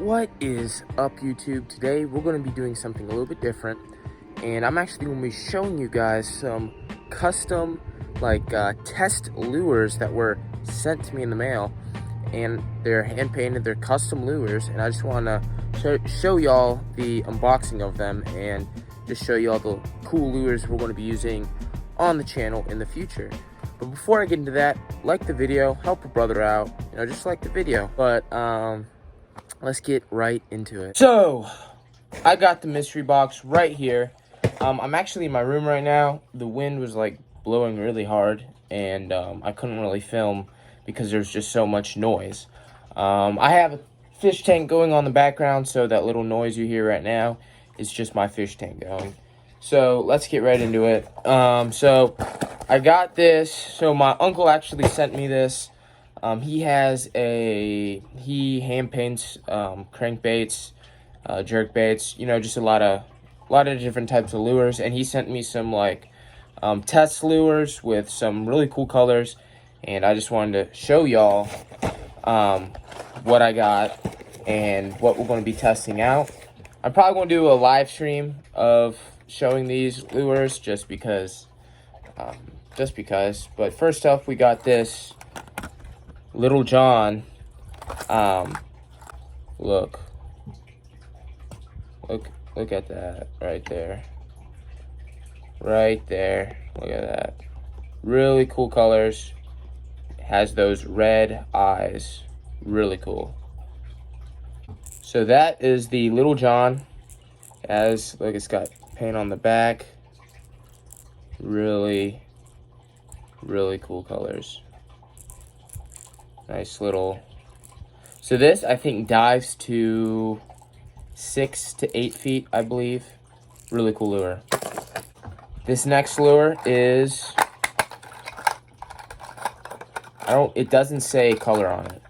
What is up, YouTube? Today we're going to be doing something a little bit different, and I'm actually going to be showing you guys some custom test lures that were sent to me in the mail, and they're hand painted. They're custom lures, and I just want to show y'all the unboxing of them and just show y'all the cool lures we're going to be using on the channel in the future. But before I get into that, like the video, help a brother out, just like the video. But let's get right into it. So I got the mystery box right here. I'm actually in my room right now. The wind was blowing really hard, and I couldn't really film because there's just so much noise. I have a fish tank going on in the background, so that little noise you hear right now is just my fish tank going. So let's get right into it. So I got this. So my uncle actually sent me this. He hand paints crankbaits, jerkbaits, just a lot of different types of lures, and he sent me some test lures with some really cool colors, and I just wanted to show y'all what I got and what we're going to be testing out. I'm probably going to do a live stream of showing these lures just because. But first up, we got this Little John. Look at that right there. Look at that. Really cool colors. It has those red eyes. Really cool. So that is the Little John. It's got paint on the back. Really cool colors. Nice little. So this, I think, dives to 6 to 8 feet, I believe. Really cool lure. This next lure is, it doesn't say color on it,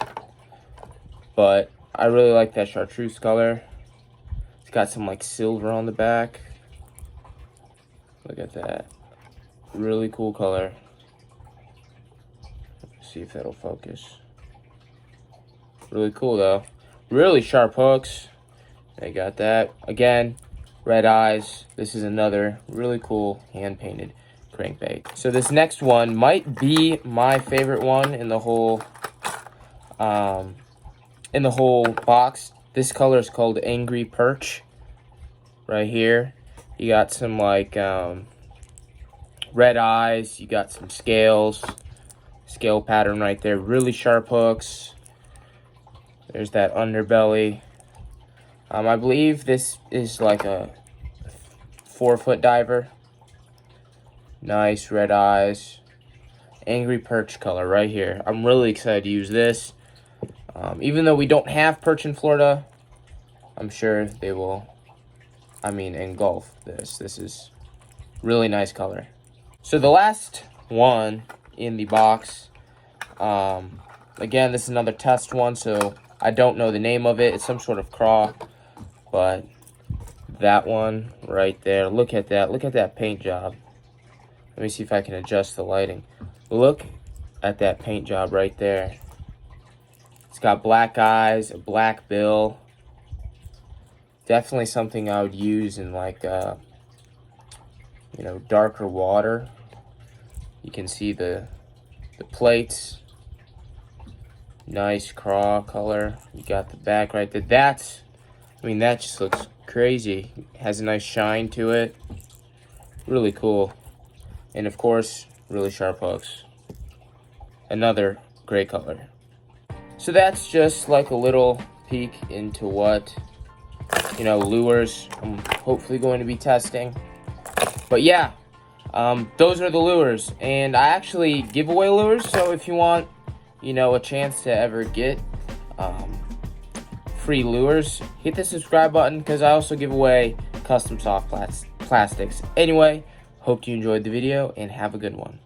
but I really like that chartreuse color. It's got some silver on the back. Look at that. Really cool color. Let's see if that'll focus. Really cool though. Really sharp hooks. They got that. Again, red eyes. This is another really cool hand-painted crankbait. So this next one might be my favorite one in the whole box. This color is called Angry Perch. Right here. You got some red eyes, you got some scale pattern right there, really sharp hooks. There's that underbelly. I believe this is a 4-foot diver. Nice red eyes. Angry Perch color right here. I'm really excited to use this. Even though we don't have perch in Florida, I'm sure they will, engulf this. This is really nice color. So the last one in the box, again, this is another test one, so I don't know the name of it. It's some sort of craw, but that one right there, look at that paint job. Let me see if I can adjust the lighting. Look at that paint job right there. It's got black eyes, a black bill. Definitely something I would use in darker water. You can see the plates. Nice craw color. You got the back right there. That just looks crazy. Has a nice shine to it. Really cool. And of course, really sharp hooks. Another great color. So that's just a little peek into what lures I'm hopefully going to be testing. But yeah, those are the lures, and I actually give away lures, so if you want a chance to ever get free lures, hit the subscribe button, because I also give away custom soft plastics. Anyway, hope you enjoyed the video and have a good one.